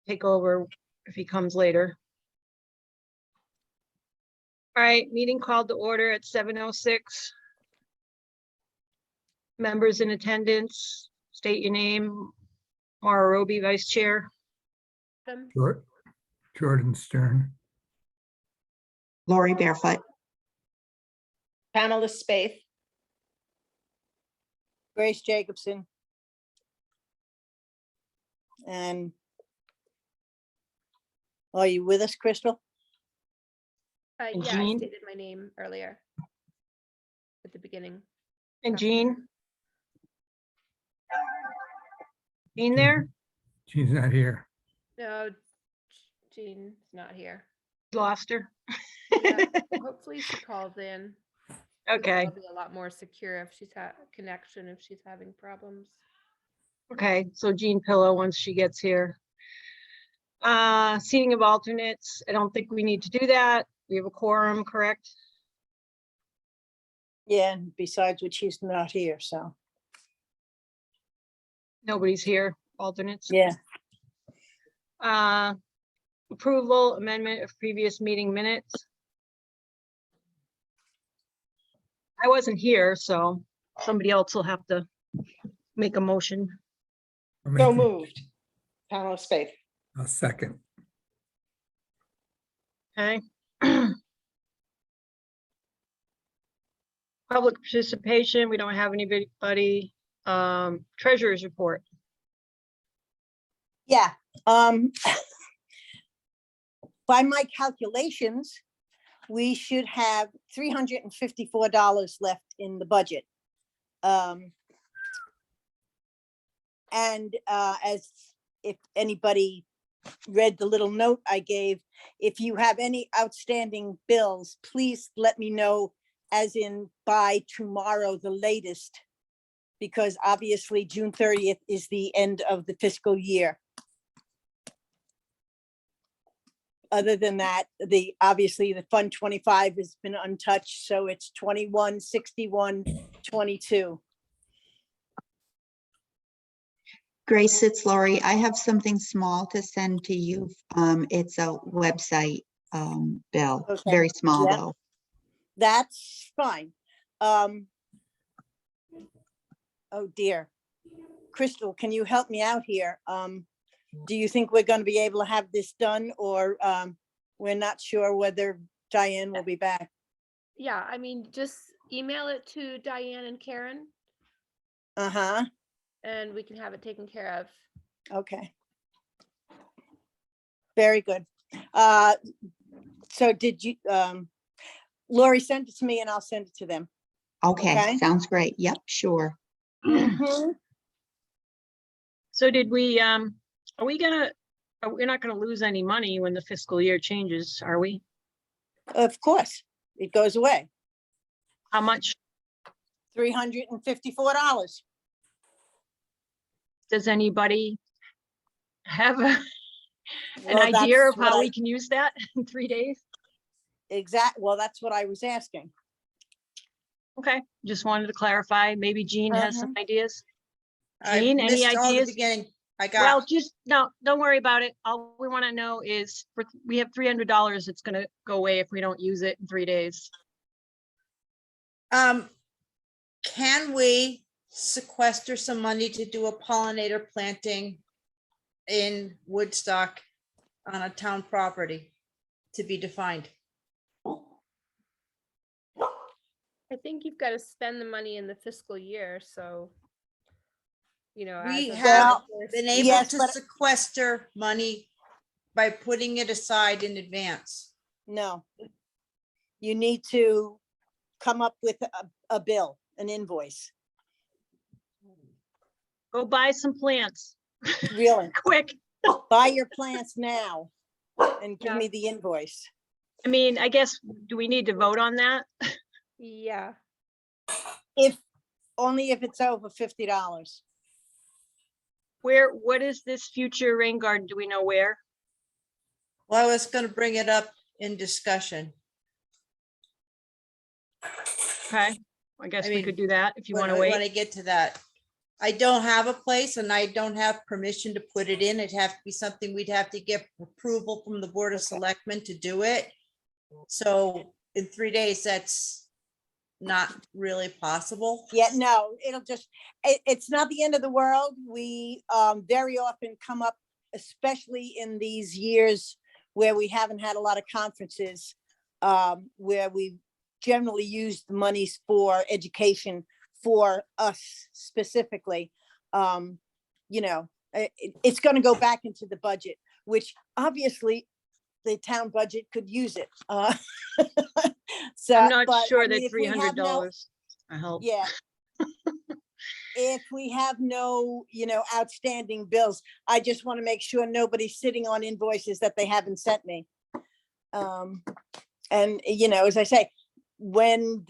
take over if he comes later. All right, meeting called to order at 7:06. Members in attendance, state your name. Mara Roby, Vice Chair. Jordan Stern. Lori Barefoot. Panelist Spaeth. Grace Jacobson. And are you with us, Crystal? And Yeah, I Jean? stated my name earlier at the beginning. And Jean? Jean there? She's not here. No, Jean's not here. Lost her. Yeah, hopefully she calls in. Okay, It'll be a lot more secure if she's had connection, if she's having problems. okay, so Jean Pillow once she gets here. Seating of alternates, I don't think we need to do that. We have a quorum, correct? Yeah, and besides which he's not here, so, Nobody's here, alternates. yeah. Approval, amendment of previous meeting minutes. I wasn't here, so somebody else will have to make a motion. I'll So make it- moved. Panelist Spaeth. I'll second. Okay. Public participation, we don't have anybody. Treasurer's report. Yeah, by my calculations, we should have $354 left in the budget. And as if anybody read the little note I gave, if you have any outstanding bills, please let me know, as in by tomorrow, the latest, because obviously June 30th is the end of the fiscal year. Other than that, obviously the Fund 25 has been untouched, so it's 21, 61, 22. Grace, it's Lori. I have something small to send to you. It's a website bill, Okay. very small Yeah. though. That's fine. Oh dear. Crystal, can you help me out here? Do you think we're gonna be able to have this done, or we're not sure whether Diane will be back? Yeah, I mean, just email it to Diane and Karen Uh-huh, and we can have it taken care of. okay. Very good. So did you, Lori sent it to me and I'll send it to them. Okay, Okay. sounds great. Yep, sure. So did we, are we're not gonna lose any money when the fiscal year changes, are we? Of course, it goes away. How much? $354. Does anybody have an Well, idea that's of how what we can use that in 3 days? Well, that's what I was asking. Okay, just wanted to clarify. Maybe Jean has some ideas. I Jean, any missed all the ideas? beginning. I Well, got, just, no, don't worry about it. All we want to know is, we have $300. It's gonna go away if we don't use it in 3 days. can we sequester some money to do a pollinator planting in Woodstock on a town property to be defined? I think you've got to spend the money in the fiscal year, so. You know. We as of have August- been able Yes, to but- sequester money by putting it aside in advance. No. You need to come up with a bill, an invoice, Go buy some plants, really. quick. Buy your plants now and give Yeah. me the invoice. I mean, I guess, do we need to vote on that? Yeah, Only if it's over $50. What is this future rain garden? Do we know where? Well, I was gonna bring it up in discussion. Okay, I guess we mean, could do that if you When want to I wait. get to that. I don't have a place and I don't have permission to put it in. It'd have to be something we'd have to get approval from the Board of Selectmen to do it. So in 3 days, that's not really possible. Yeah, no, it'll just, it's not the end of the world. We very often come up, especially in these years where we haven't had a lot of conferences, where we generally use the monies for education for us specifically. You know, it's going to go back into the budget, which obviously the town budget could use it. So, I'm not but, I sure mean, that if we have no- $300 I help. Yeah. If we have no, you know, outstanding bills, I just want to make sure nobody's sitting on invoices that they haven't sent me. And, you know, as I say, when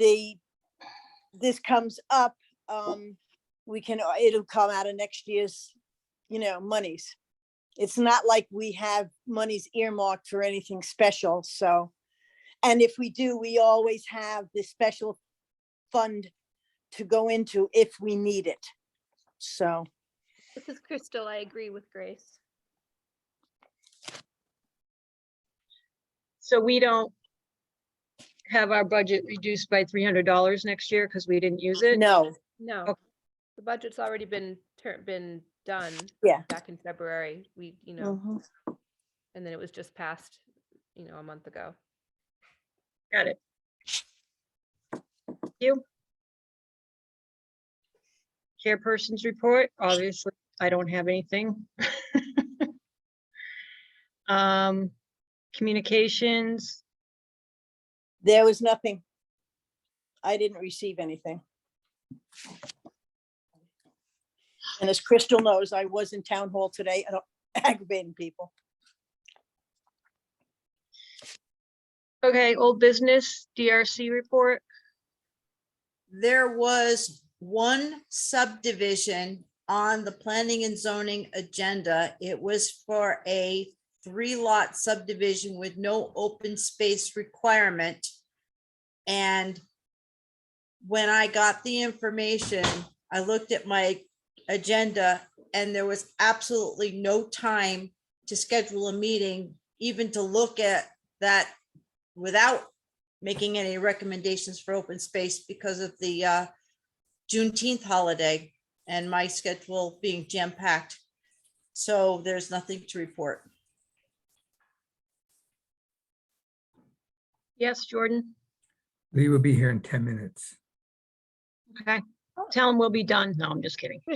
this comes up, we can, it'll come out of next year's, you know, monies. It's not like we have monies earmarked for anything special, so. And if we do, we always have this special fund to go into if we need it. So, This is Crystal. I agree with Grace. So we don't have our budget reduced by $300 next year because we didn't use it? no, No, Okay. the budget's already been done. Yeah. Back in February, we, you know, mhm. and then it was just passed, you know, a month ago. Got it. You? Chairperson's report, obviously, I don't have anything. Communications, There was nothing. I didn't receive anything. And as Crystal knows, I was in town hall today, aggravating people. okay, old business, DRC report. There was one subdivision on the planning and zoning agenda. It was for a 3-lot subdivision with no open space requirement. And when I got the information, I looked at my agenda and there was absolutely no time to schedule a meeting, even to look at that without making any recommendations for open space because of the Juneteenth holiday and my schedule being jam-packed. So there's nothing to report. Yes, Jordan? Lee will be here in 10 minutes. Okay, tell him we'll be done. No, I'm just kidding. See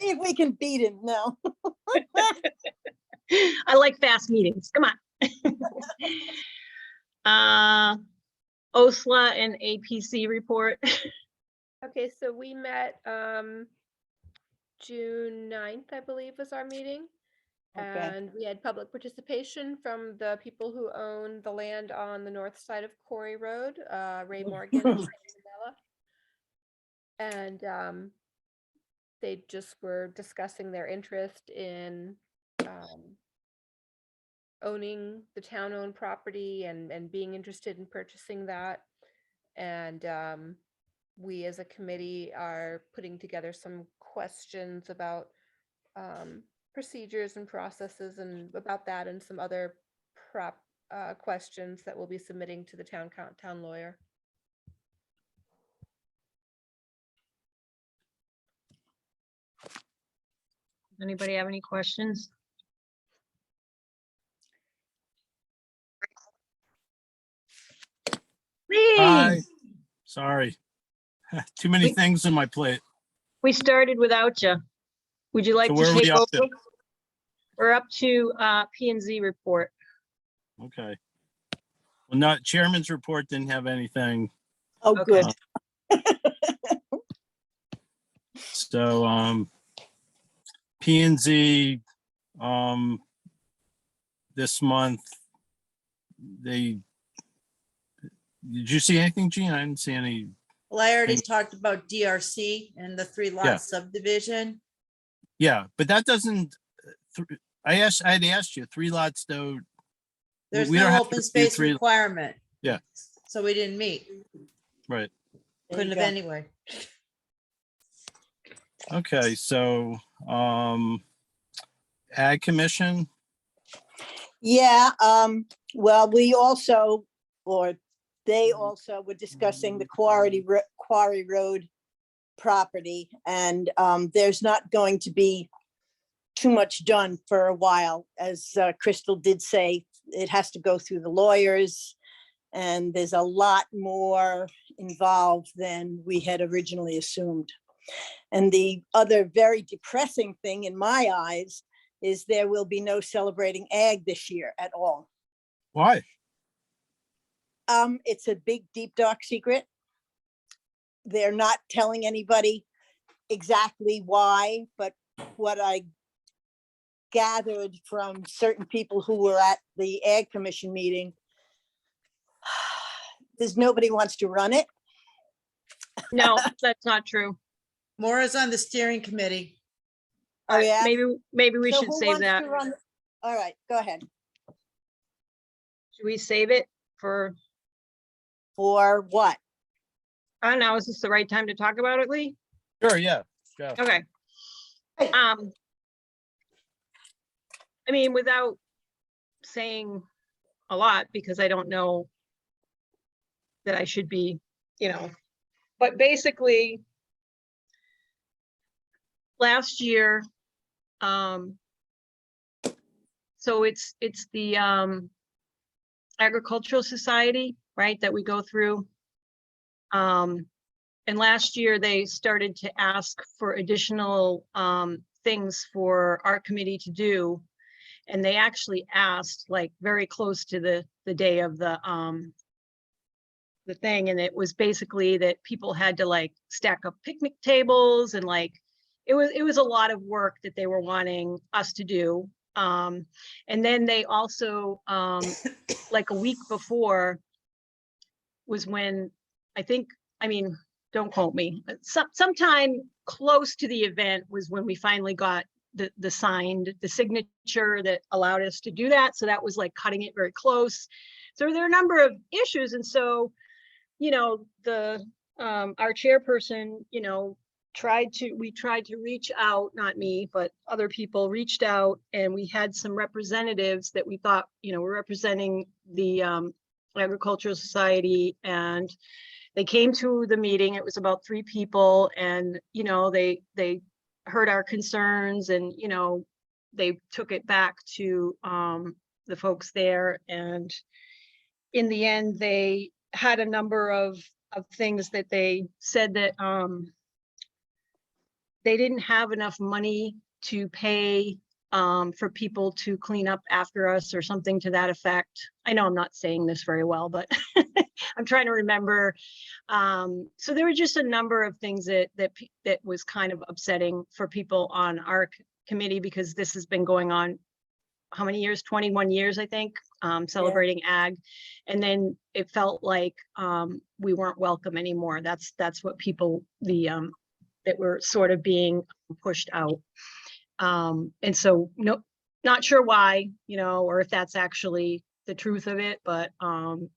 if we can beat him now. I like fast meetings, come on. OSLA and APC report. Okay, so we met June 9th, I believe, was our meeting. Okay. And we had public participation from the people who own the land on the north side of Quarry Road, Ray Morgan and Frank Sabella. And they just were discussing their interest in owning the town-owned property and being interested in purchasing that. And we as a committee are putting together some questions about procedures and processes and about that and some other questions that we'll be submitting to the town lawyer. Anybody have any questions? Hi, Lee, sorry. Too many We- things on my plate. we started without you. Would you like So to where are we take up to? over? We're up to P and Z report. Okay. Well, not chairman's report didn't have anything. Oh, Okay. good. So, P and Z, this month, did you see anything, Gene? I didn't see any. Well, I already Thank- talked about DRC and the 3-lot Yeah. subdivision. Yeah, but that doesn't, I'd asked you, 3 lots though. There's we don't no have to open do space 3 requirement. Yeah. So we didn't meet. Right. There Couldn't you have go. anyway. Okay, so, Ag Commission, Yeah, well, we also, or they also were discussing the Quarry Road property, and there's not going to be too much done for a while. As Crystal did say, it has to go through the lawyers, and there's a lot more involved than we had originally assumed. And the other very depressing thing in my eyes is there will be no Celebrating Ag this year at all. why? It's a big, deep, dark secret. They're not telling anybody exactly why, but what I gathered from certain people who were at the Ag Commission meeting, there's nobody wants to run it. No, that's not true. Maura's on the steering committee. Oh, yeah. Maybe we So should who save wants that. to run? All right, go ahead. Should we save it for, For what? I don't know, is this the right time to talk about it, Lee? Sure, yeah, yeah. Okay. Hey. I mean, without saying a lot, because I don't know that I should be, but basically last year, so it's the Agricultural Society, right, that we go through. And last year they started to ask for additional things for our committee to do. And they actually asked like very close to the day of the thing. And it was basically that people had to like stack up picnic tables and like, it was a lot of work that they were wanting us to do. And then they also, like a week before was when don't quote me, sometime close to the event was when we finally got the signature that allowed us to do that. So that was like cutting it very close. So there are a number of issues. And so, our chairperson, we tried to reach out, not me, but other people reached out, and we had some representatives that we thought, were representing the Agricultural Society, and they came to the meeting. It was about 3 people, and, they heard our concerns, and, they took it back to the folks there. And in the end, they had a number of things that they said that they didn't have enough money to pay for people to clean up after us or something to that effect. I know I'm not saying this very well, but I'm trying to remember. So there were just a number of things that was kind of upsetting for people on our committee, because this has been going on how many years? 21 years, I think, Celebrating Ag. And then it felt like we weren't welcome anymore. That's what people, that were sort of being pushed out. And so not sure why, or if that's actually the truth of it, but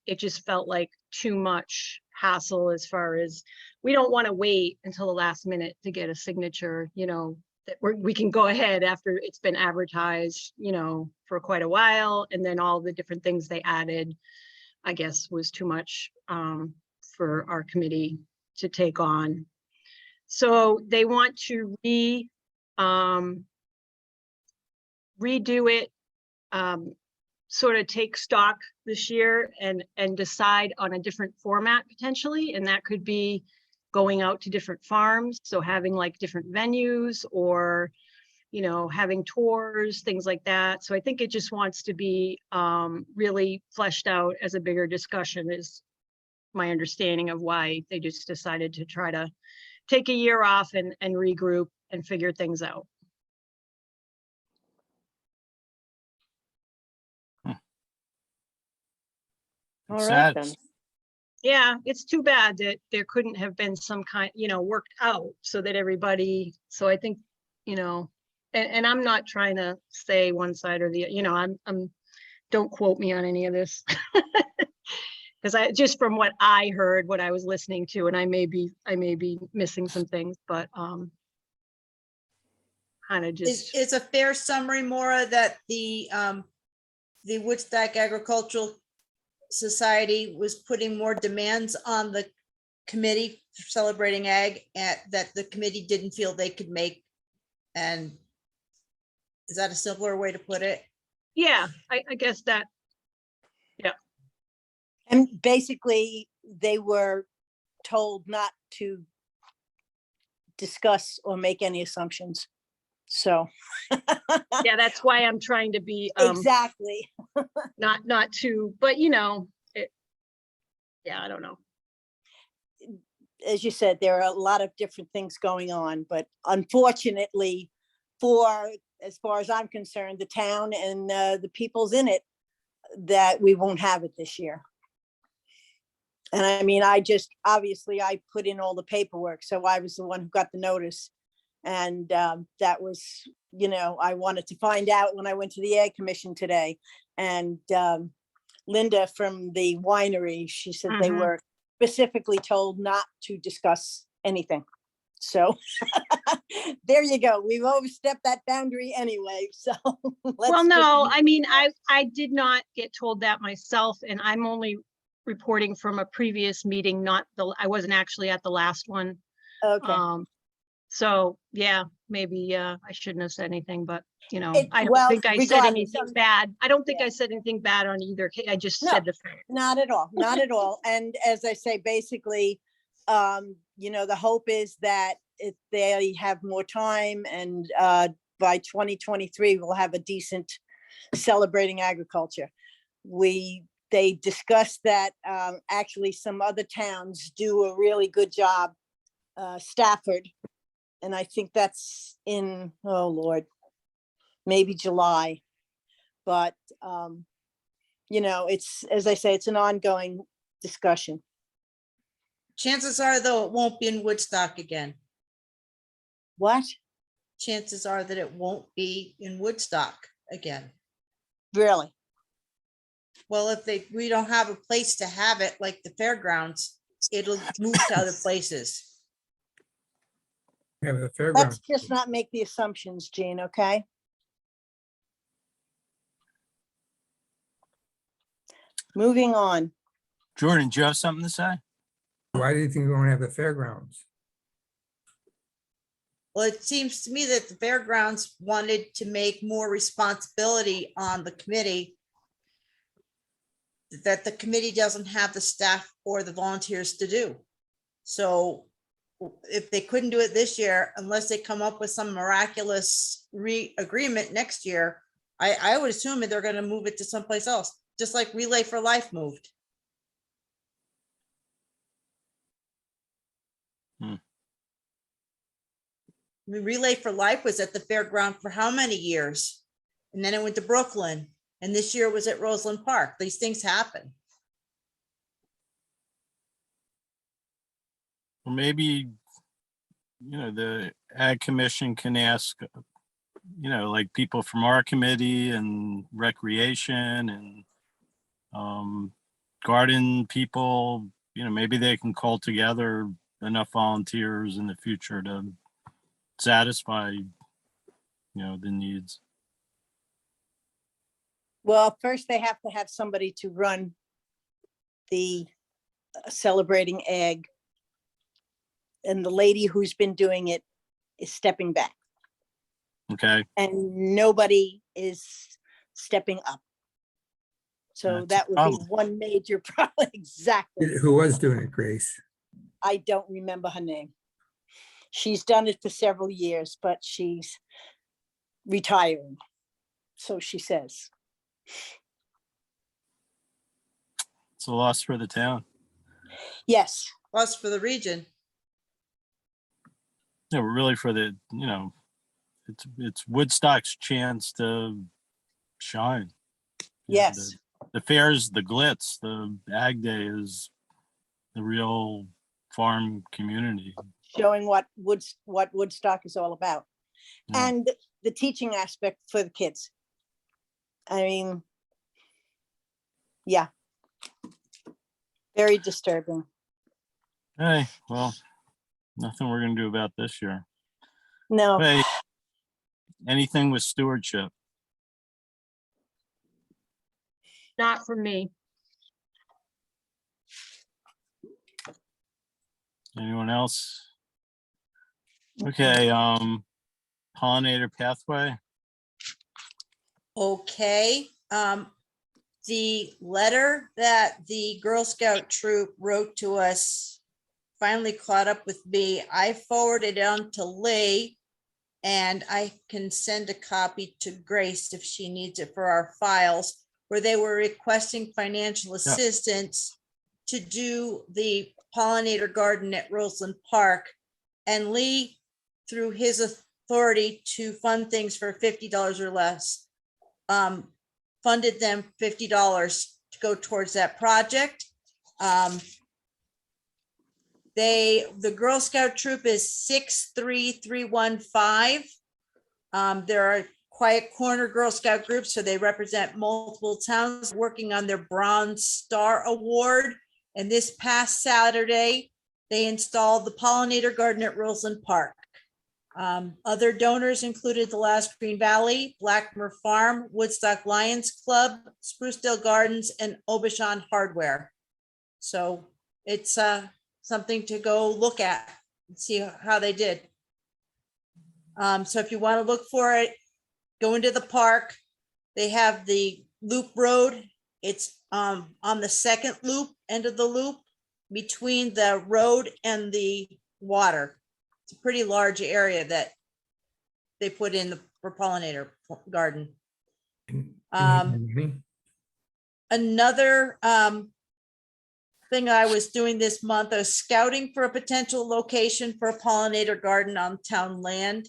it just felt like too much hassle, as far as we don't want to wait until the last minute to get a signature, that we can go ahead after it's been advertised, for quite a while. And then all the different things they added, I guess, was too much for our committee to take on. So they want to redo it, sort of take stock this year and decide on a different format potentially. And that could be going out to different farms. So having like different venues, or, having tours, things like that. So I think it just wants to be really fleshed out as a bigger discussion, is my understanding of why they just decided to try to take a year off and regroup and figure things out. All right, Sad. then. Yeah, it's too bad that there couldn't have been some kind, worked out so that everybody, so I think, and I'm not trying to say one side or the, I'm, don't quote me on any of this. Because just from what I heard, what I was listening to, and I may be missing some things, but kind of just, Is a fair summary, Maura, that the Woodstock Agricultural Society was putting more demands on the committee for celebrating ag that the committee didn't feel they could make? And is that a simpler way to put it? yeah, I guess that, And basically, they were told not to discuss or make any assumptions. So. yeah, that's why I'm trying to be, Exactly. not too, but you know, it, yeah, I don't know. As you said, there are a lot of different things going on, but unfortunately, as far as I'm concerned, the town and the people's in it, that we won't have it this year. And I mean, obviously I put in all the paperwork, so I was the one who got the notice. And that was, I wanted to find out when I went to the Ag Commission today. And Linda from the winery, she said they Mhm. were specifically told not to discuss anything. So there you go. We've overstepped that boundary anyway, so. Well, let's just no, move I mean, on. I did not get told that myself, and I'm only reporting from a previous meeting, I wasn't actually at the last one. Okay. So, yeah, maybe I shouldn't have said anything, but I don't Well, think I said regardless, anything bad. I don't think yeah. I said anything bad on either. I just No. said the fact. Not at all, not at all. And as I say, basically, the hope is that if they have more time and by 2023, we'll have a decent celebrating agriculture. They discussed that actually some other towns do a really good job, Stafford. And I think that's in, oh Lord, maybe July. But it's, as I say, it's an ongoing discussion. Chances are, though, it won't be in Woodstock again. What? Chances are that it won't be in Woodstock again. Really? Well, if we don't have a place to have it, like the fairgrounds, it'll move to other places. Yeah, the Let's fairgrounds. just not make the assumptions, Jean, okay? Moving on. Jordan, do you have something to say? Why do you think we won't have the fairgrounds? Well, it seems to me that the fairgrounds wanted to make more responsibility on the committee, that the committee doesn't have the staff or the volunteers to do. So if they couldn't do it this year, unless they come up with some miraculous agreement next year, I would assume that they're going to move it to someplace else, just like Relay for Life moved. I mean, Relay for Life was at the fairground for how many years? And then it went to Brooklyn. And this year it was at Roseland Park. These things happen. Or maybe, the Ag Commission can ask, like people from our committee and recreation and garden people, maybe they can call together enough volunteers in the future to satisfy, the needs. Well, first they have to have somebody to run the celebrating ag. And the lady who's been doing it is stepping back. Okay, And nobody is stepping up. So That's a that would be problem. one major problem. Exactly. Who was doing it, Grace? I don't remember her name. She's done it for several years, but she's retiring. So she says. it's a loss for the town. Yes, Plus for the region. Yeah, really for the, it's Woodstock's chance to shine. yes. The fairs, the glitz, the Ag Day is the real farm community. Showing what Woodstock is all about. Yeah. And the teaching aspect for the kids. I mean, yeah. Very disturbing. Hey, well, nothing we're gonna do about this year. No, Hey, anything with stewardship? Not for me. Anyone else? Okay, pollinator pathway. Okay, the letter that the Girl Scout troop wrote to us finally caught up with me. I forwarded it on to Lee, and I can send a copy to Grace if she needs it for our files, where they were requesting financial assistance to do the pollinator garden at Roseland Park. And Lee, through his authority to fund things for $50 or less, funded them $50 to go towards that project. The Girl Scout troop is 63315. There are Quiet Corner Girl Scout groups, so they represent multiple towns working on their Bronze Star Award. And this past Saturday, they installed the pollinator garden at Roseland Park. Other donors included the Last Green Valley, Blackmer Farm, Woodstock Lions Club, Sprucedale Gardens, and Obashan Hardware. So it's something to go look at and see how they did. So if you want to look for it, go into the park. They have the loop road. It's on the second loop, end of the loop, between the road and the water. It's a pretty large area that they put in for pollinator garden. Another thing I was doing this month, I was scouting for a potential location for a pollinator garden on town land.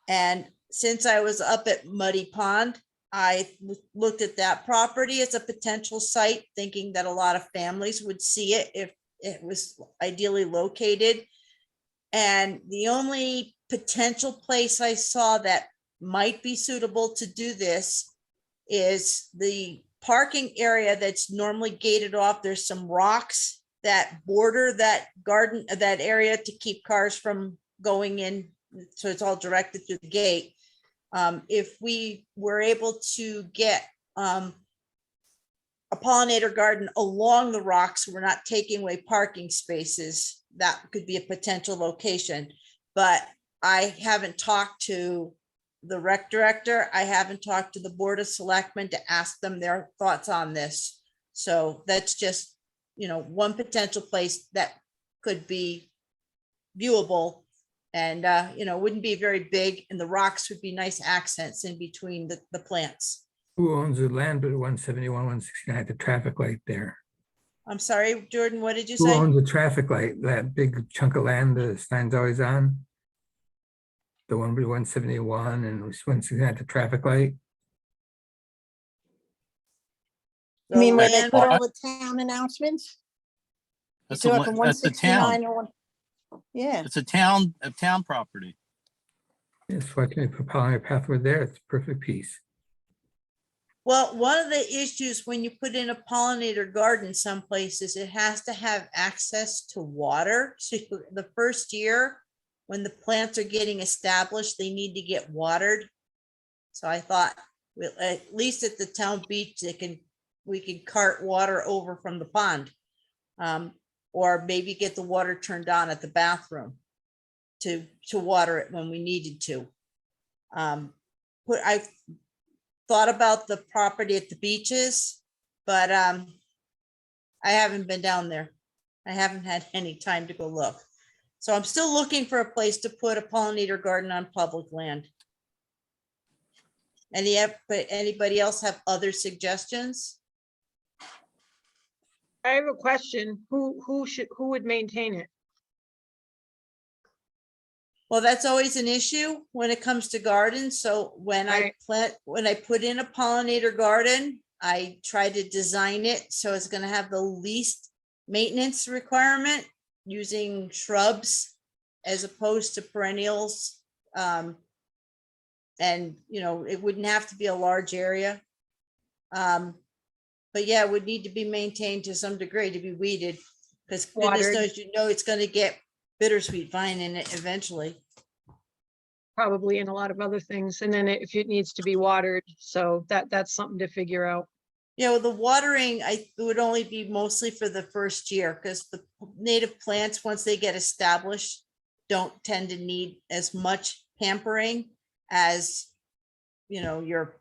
And since I was up at Muddy Pond, I looked at that property as a potential site, thinking that a lot of families would see it if it was ideally located. And the only potential place I saw that might be suitable to do this is the parking area that's normally gated off. There's some rocks that border that garden, that area, to keep cars from going in. So it's all directed through the gate. If we were able to get a pollinator garden along the rocks, we're not taking away parking spaces, that could be a potential location. But I haven't talked to the rec director. I haven't talked to the Board of Selectmen to ask them their thoughts on this. So that's just, one potential place that could be viewable. And, wouldn't be very big, and the rocks would be nice accents in between the plants. Who owns the land at 171, 169, the traffic light there? I'm sorry, Jordan, what did you Who say? owns the traffic light, that big chunk of land the sign's always on? The one with 171 and 169, the traffic light? I mean, where they land- put all the town announcements? That's You're a, talking that's the town. 169 or one? Yeah, It's a town property. Yes, why can't you put pollinator pathway there? It's a perfect piece. Well, one of the issues when you put in a pollinator garden, some places, it has to have access to water. So the first year, when the plants are getting established, they need to get watered. So I thought, well, at least at the town beach, we can cart water over from the pond. Or maybe get the water turned on at the bathroom to water it when we needed to. I thought about the property at the beaches, but I haven't been down there. I haven't had any time to go look. So I'm still looking for a place to put a pollinator garden on public land. Anybody else have other suggestions? I have a question. Who would maintain it? Well, that's always an issue when it comes to gardens. So when I put in a pollinator garden, I try to design it so it's going to have the least maintenance requirement, using shrubs as opposed to perennials. And, it wouldn't have to be a large area. But yeah, it would need to be maintained to some degree, to be weeded, because goodness Watered. knows, it's going to get bittersweet vine in it eventually. probably in a lot of other things. And then if it needs to be watered, so that's something to figure out. Yeah, well, the watering, it would only be mostly for the first year, because the native plants, once they get established, don't tend to need as much pampering as, your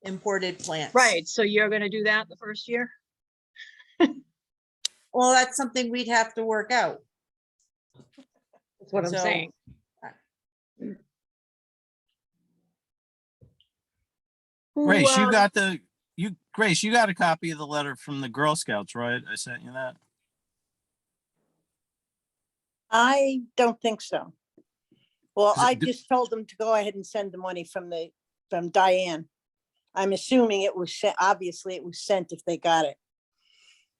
imported plants. Right, so you're gonna do that the first year? Well, that's something we'd have to work out. That's what I'm So, saying. Grace, Who, Grace, you got a copy of the letter from the Girl Scouts, right? I sent you that. I don't think so. Well, Is it I do- just told them to go ahead and send the money from Diane. I'm assuming it was sent, obviously it was sent if they got it.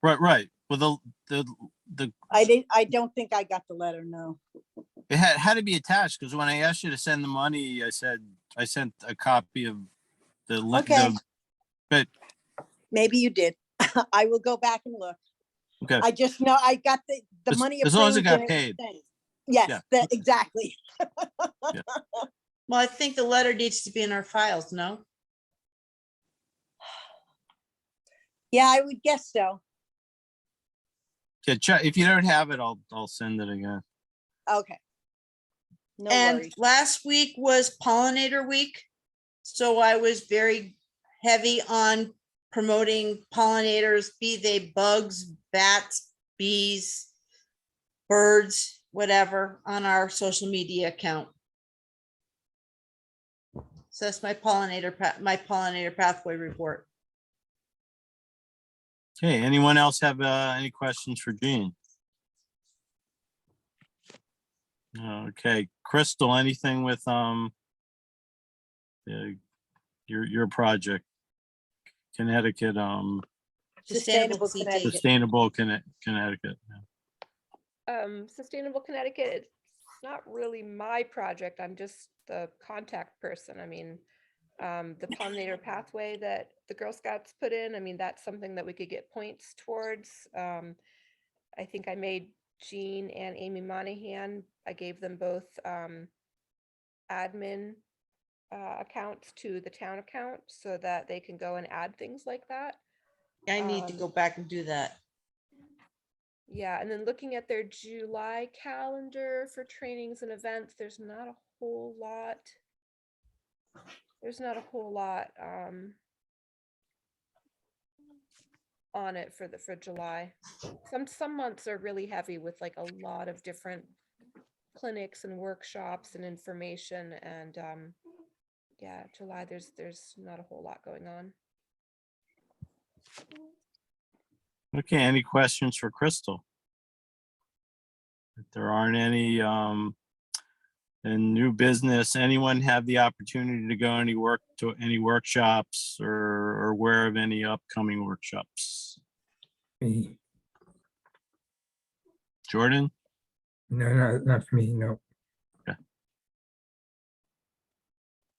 Right. Well, I don't think I got the letter, no. it had to be attached, because when I asked you to send the money, I said, I sent a copy of the, Okay. but, Maybe you did. I will go back and look. okay. I just know I got the As- money. as long as it approved got and was paid. sent. Yes, Yeah. that, exactly. Well, I think the letter needs to be in our files, no? Yeah, I would guess so. Yeah, if you don't have it, I'll send it again. Okay. No And worries. last week was pollinator week. So I was very heavy on promoting pollinators, be they bugs, bats, bees, birds, whatever, on our social media account. So that's my pollinator pathway report. Okay, anyone else have any questions for Jean? Okay, Crystal, anything with your project, Connecticut, Sustainable CT. Connecticut. Sustainable Connecticut. Yeah. Sustainable Connecticut, it's not really my project. I'm just the contact person. I mean, the pollinator pathway that the Girl Scouts put in, I mean, that's something that we could get points towards. I think I made Jean and Amy Monahan, I gave them both admin accounts to the town account so that they can go and add things like that. I need to go back and do that. Yeah, and then looking at their July calendar for trainings and events, there's not a whole lot. There's not a whole lot on it for July. Some months are really heavy with like a lot of different clinics and workshops and information, and yeah, July there's not a whole lot going on. Okay, any questions for Crystal? If there aren't any, in new business, anyone have the opportunity to go to any workshops or aware of any upcoming workshops? Me, Jordan? no, not for me, no.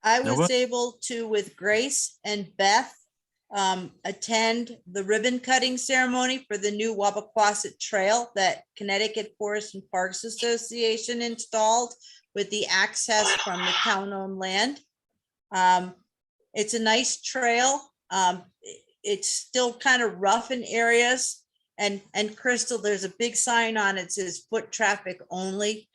I was Nova? able to, with Grace and Beth, attend the ribbon cutting ceremony for the new Wabaquasit Trail that Connecticut Forest and Parks Association installed with the access from the town-owned land. It's a nice trail. It's still kind of rough in areas. And Crystal, there's a big sign on it, says foot traffic only.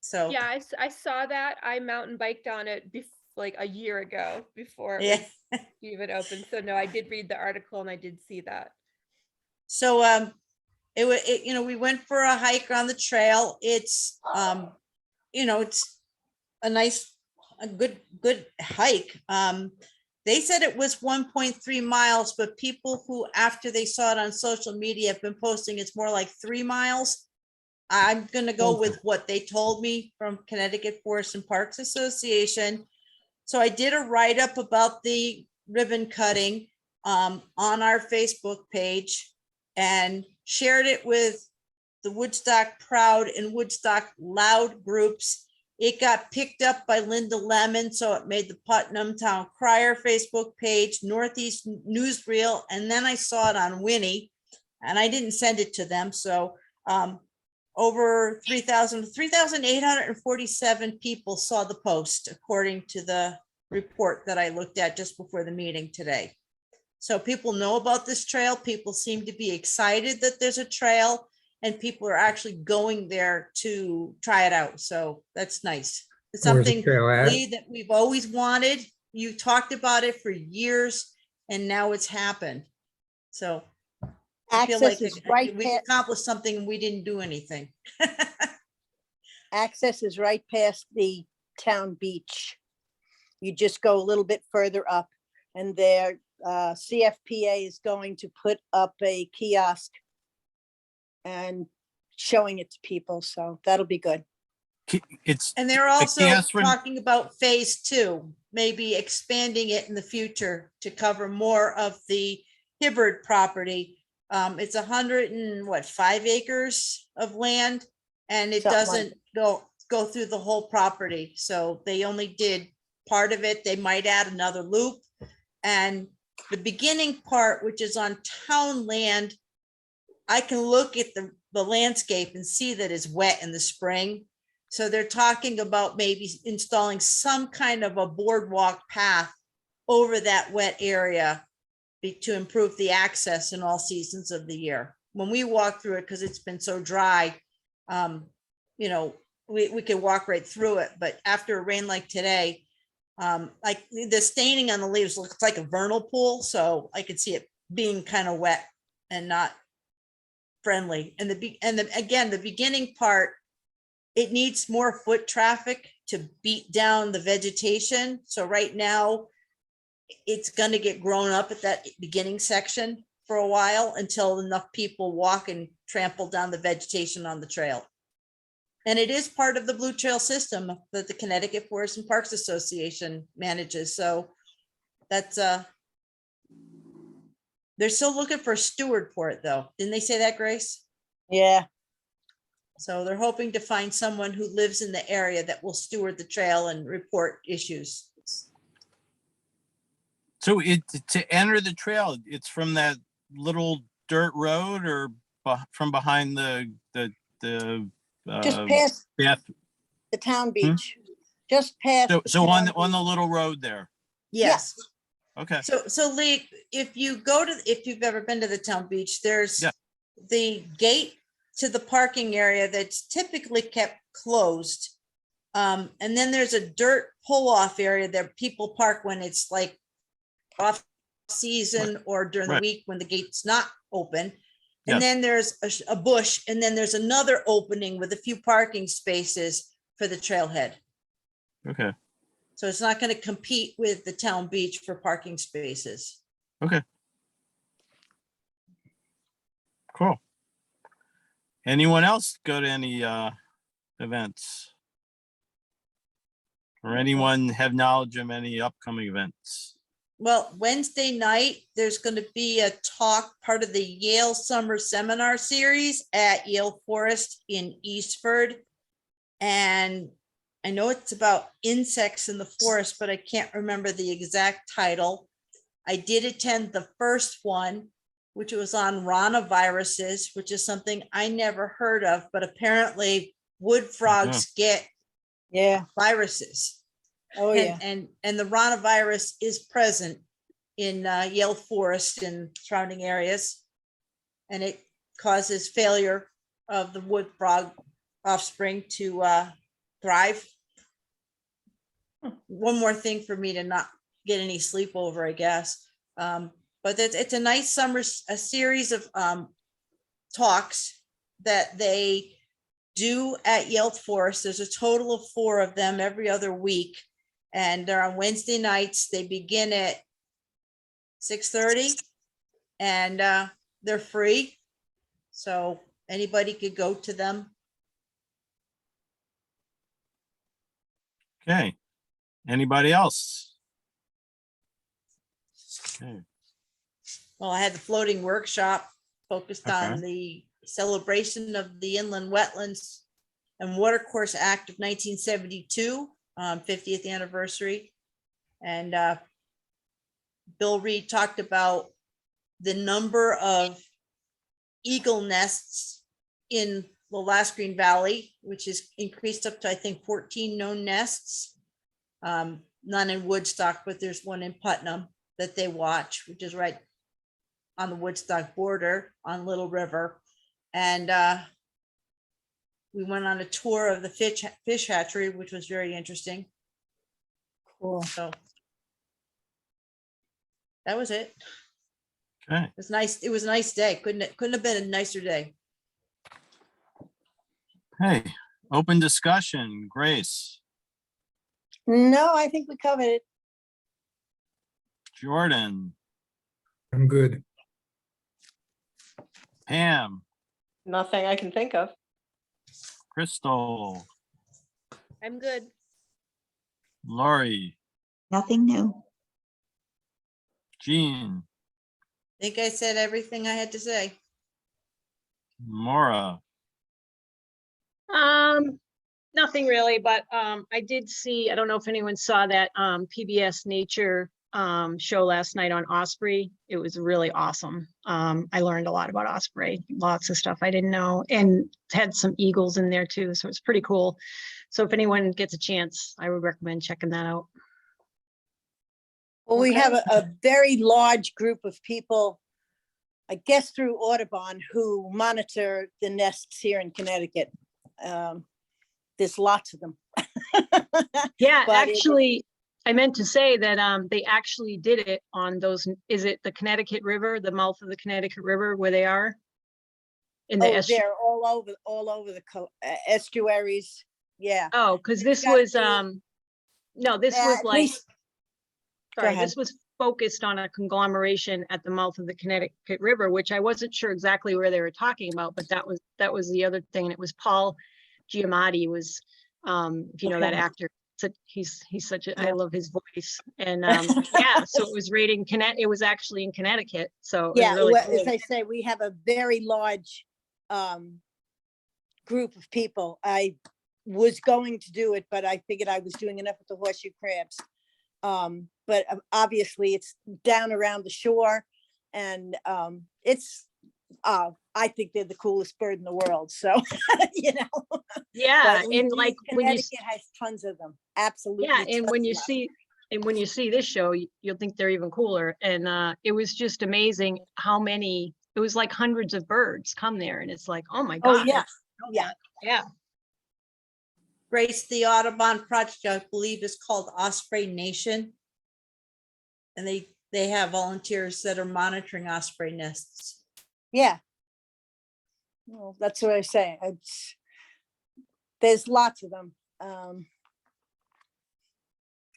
So, Yeah, I saw that. I mountain biked on it like a year ago before it yeah. was even open. So no, I did read the article and I did see that. So, we went for a hike on the trail. It's, it's a good hike. They said it was 1.3 miles, but people who, after they saw it on social media, have been posting it's more like 3 miles. I'm gonna go with what they told me from Connecticut Forest and Parks Association. So I did a write-up about the ribbon cutting on our Facebook page and shared it with the Woodstock Proud and Woodstock Loud groups. It got picked up by Linda Lemon, so it made the Putnam Town Crier Facebook page, Northeast Newsreel, and then I saw it on Winnie, and I didn't send it to them. So over 3,847 people saw the post, according to the report that I looked at just before the meeting today. So people know about this trail. People seem to be excited that there's a trail, and people are actually going there to try it out. So that's nice. It's Where's the something, trail at? Lee, that we've always wanted. You talked about it for years, and now it's happened. So I feel like Access is right we past, accomplished something and we didn't do anything. access is right past the town beach. You just go a little bit further up and their CFPA is going to put up a kiosk and showing it to people. So that'll be good. It's, And they're also Catherine- talking about phase two, maybe expanding it in the future to cover more of the Hibbard property. It's 5 acres of land, and it Something like doesn't go through the whole property. So they only did part of it. They might add another loop. And the beginning part, which is on town land, I can look at the landscape and see that it's wet in the spring. So they're talking about maybe installing some kind of a boardwalk path over that wet area to improve the access in all seasons of the year. When we walk through it, because it's been so dry, you know, we could walk right through it, but after a rain like today, like the staining on the leaves looks like a vernal pool, so I could see it being kind of wet and not friendly. And again, the beginning part, it needs more foot traffic to beat down the vegetation. So right now, it's gonna get grown up at that beginning section for a while until enough people walk and trample down the vegetation on the trail. And it is part of the Blue Trail system that the Connecticut Forest and Parks Association manages. So that's they're still looking for a steward for it, though. Didn't they say that, Grace? Yeah, So they're hoping to find someone who lives in the area that will steward the trail and report issues. so to enter the trail, it's from that little dirt road or from behind the just past bath. the town beach, just past. So, the so town on the beach. little road there. Yes. Okay. So Lee, if you've ever been to the town beach, there's Yeah. the gate to the parking area that's typically kept closed. And then there's a dirt pull-off area that people park when it's like off season or during the Right. week when the gate's not open. Yes. And then there's a bush, and then there's another opening with a few parking spaces for the trailhead. Okay. So it's not going to compete with the town beach for parking spaces. Okay. Cool. Anyone else go to any events? Or anyone have knowledge of any upcoming events? Well, Wednesday night, there's going to be a talk, part of the Yale Summer Seminar Series at Yale Forest in Eastford. And I know it's about insects in the forest, but I can't remember the exact title. I did attend the first one, which was on ranaviruses, which is something I never heard of, but apparently wood frogs get Yeah, viruses. oh, yeah. And the ranavirus is present in Yale Forest and surrounding areas. And it causes failure of the wood frog offspring to thrive. One more thing for me to not get any sleep over, I guess. But it's a nice summer, a series of talks that they do at Yale Forest. There's a total of 4 of them every other week. And they're on Wednesday nights. They begin at 6:30 and they're free. So anybody could go to them. Okay. Anybody else? Okay. Well, I had the floating workshop focused on Okay. the celebration of the Inland Wetlands and Watercourse Act of 1972, 50th anniversary. And Bill Reed talked about the number of eagle nests in Last Green Valley, which is increased up to, I think, 14 known nests. None in Woodstock, but there's one in Putnam that they watch, which is right on the Woodstock border on Little River. And we went on a tour of the fish hatchery, which was very interesting. Cool. So that was it. Okay, It was nice. It was a nice day. Couldn't have been a nicer day. hey, open discussion, Grace, No, I think we covered it. Jordan, I'm good. Pam, Nothing I can think of. Crystal, I'm good. Lori, Nothing new. Jean, I think I said everything I had to say. Maura, Nothing really, but I did see, I don't know if anyone saw that PBS Nature show last night on osprey. It was really awesome. I learned a lot about osprey, lots of stuff I didn't know, and had some eagles in there too, so it's pretty cool. So if anyone gets a chance, I would recommend checking that out. Well, we Okay. have a very large group of people, I guess through Audubon, who monitor the nests here in Connecticut. There's lots of them. Yeah, But it- actually, I meant to say that they actually did it on those, is it the Connecticut River, the mouth of the Connecticut River where they are? In the Oh, estu- they're all over the estuaries. Yeah. Oh, because this gotta was be- no, this was At like, least- Go sorry, ahead. this was focused on a conglomeration at the mouth of the Connecticut River, which I wasn't sure exactly where they were talking about, but that was the other thing. And it was Paul Giamatti was, if you know that Okay. actor, he's such a, I Yeah. love his voice. And yeah, so it was rated it was actually in Connecticut. So it was Yeah, really well, cool. as I say, we have a very large group of people. I was going to do it, but I figured I was doing enough with the horseshoe crabs. But obviously it's down around the shore, and I think they're the coolest bird in the world, so, you know. Yeah, but and like when you, Connecticut has tons of them, absolutely. yeah, and when tons you of them. see, and when you see this show, you'll think they're even cooler. And it was just amazing how many, it was like hundreds of birds come there, and it's like, oh my Oh, God. yeah, know yeah. that. Yeah. Grace, the Audubon project, I believe, is called Osprey Nation. And they have volunteers that are monitoring osprey nests. Yeah. Well, that's what I say. There's lots of them.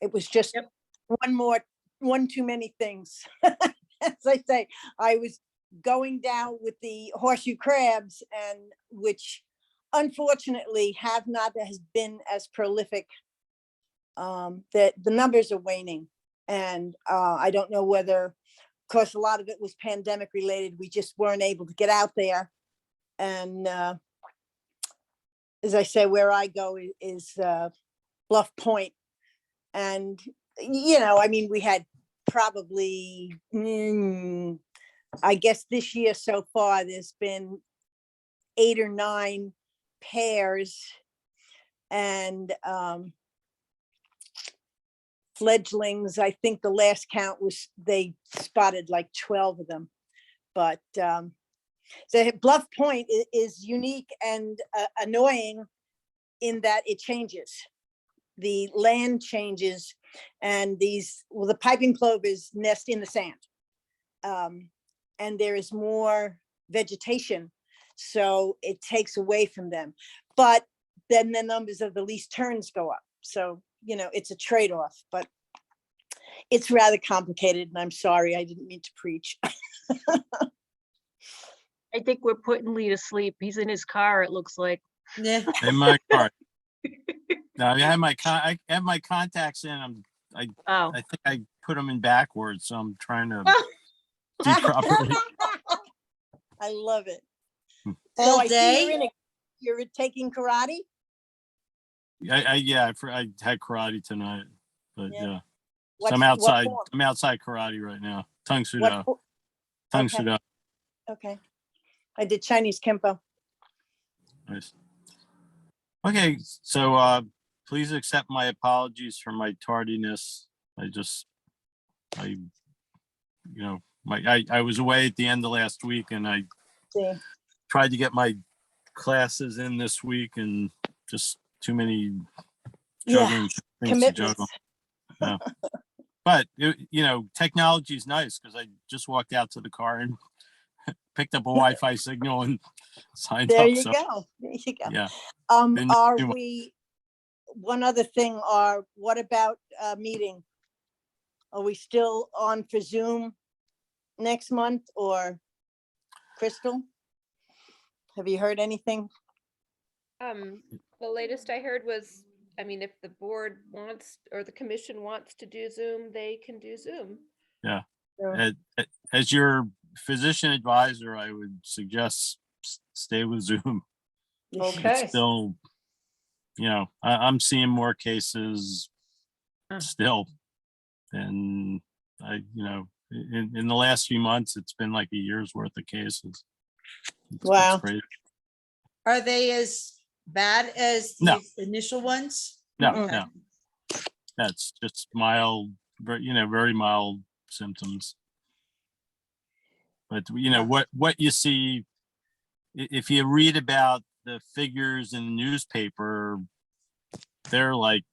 It was just Yep. one too many things. As I say, I was going down with the horseshoe crabs, and which unfortunately have not has been as prolific. That the numbers are waning, and I don't know whether, of course, a lot of it was pandemic related. We just weren't able to get out there. And as I say, where I go is Bluff Point. And, you know, I mean, we had probably, I guess this year so far, there's been 8 or 9 pairs, and fledglings. I think the last count was they spotted like 12 of them. But so Bluff Point is unique and annoying in that it changes. The land changes, and the piping plovers nest in the sand. And there is more vegetation, so it takes away from them. But then the numbers of the least terns go up. So, you know, it's a trade-off, but it's rather complicated, and I'm sorry, I didn't mean to preach. I think we're putting Lee to sleep. He's in his car, it looks like. Yeah. in my car. Now, I have my contacts in. Oh, I think I put them in backwards, so I'm trying to see properly. I love it. All I see day? you're taking karate? I had karate tonight, but Yeah. yeah. So What- I'm what outside. form? I'm outside karate right now. Tung What Sudo. for- Tung okay. Sudo. Okay. I did Chinese Kempo. Nice. Okay, so please accept my apologies for my tardiness. I was away at the end of last week and I See, tried to get my classes in this week and just too many yeah, juggling things to juggle. commitments. Yeah. But technology is nice because I just walked out to the car and picked up a Wi-Fi signal and signed There up. you So go. There you go. yeah, Didn't Are do much. we, one other thing, what about meeting? Are we still on for Zoom next month or Crystal? Have you heard anything? The latest I heard was, I mean, if the board wants, or the commission wants to do Zoom, they can do Zoom. As your physician advisor, I would suggest stay with Zoom. Okay. It's still, I'm seeing more cases still. And in the last few months, it's been like a year's worth of cases. It's Wow. crazy. Are they as bad as No. the initial ones? No, Mm-mm. no. That's just mild, very mild symptoms. But what you see, if you read about the figures in the newspaper, they're like,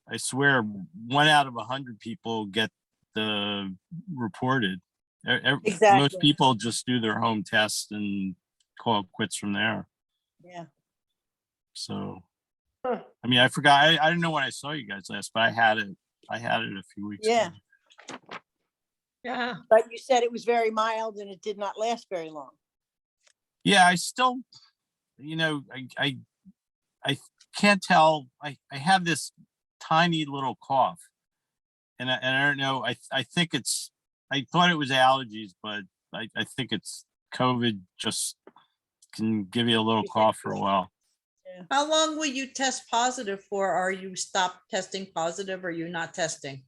I swear, 1 out of 100 people get the reported. Most Exactly. people just do their home test and call it quits from there. Yeah. So, Huh. I mean, I forgot. I didn't know when I saw you guys last, but I had it a few weeks Yeah. ago. Yeah. But you said it was very mild and it did not last very long. Yeah, I still, I can't tell. I have this tiny little cough, and I don't know. I think I thought it was allergies, but I think it's COVID. Just can give you a little cough for a while. How long will you test positive for? Are you stopped testing positive or you not testing?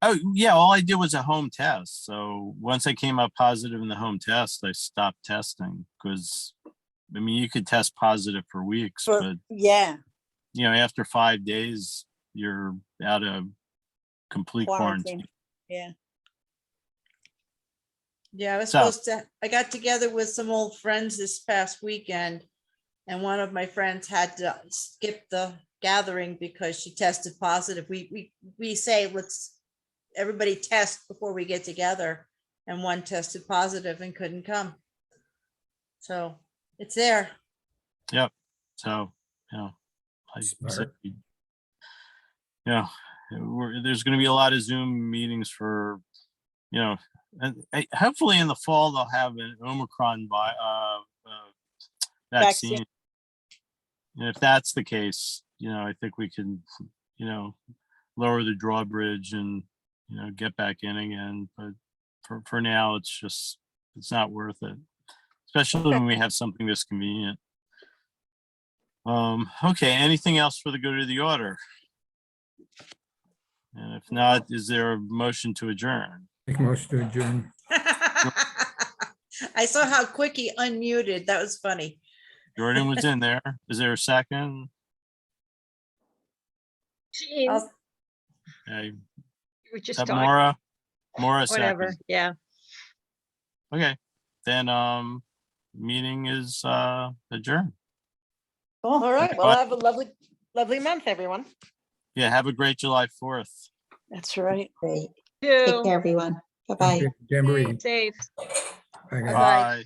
Oh yeah, all I did was a home test. So once I came up positive in the home test, I stopped testing because, I mean, you could test positive for weeks, but Yeah. after 5 days, you're out of complete quarantine. Yeah. Yeah, So- I got together with some old friends this past weekend. And one of my friends had to skip the gathering because she tested positive. We say, let's everybody test before we get together. And one tested positive and couldn't come. So it's there. Yep. So, I Smart. said, there's going to be a lot of Zoom meetings for, and hopefully in the fall they'll have an Omicron vaccine. And if that's the case, I think we can, lower the drawbridge and, get back in again. But for now, it's not worth it, especially when we have something this convenient. Okay, anything else for the good of the order? And if not, is there a motion to adjourn? Make a motion to adjourn. I saw how quick he unmuted. That was funny. Jordan was in there. Is there a second? Jean, I'll- Okay, we were is just that talking, Maura? Maura whatever. second. Yeah. Okay, then, meeting is, adjourned. Cool. All right. Well, have a lovely month, everyone. Yeah, have a great July 4th. That's right. Great. Two. Take care, everyone. Bye-bye. Jamboree. Safe. Bye, guys. Bye-bye. Bye.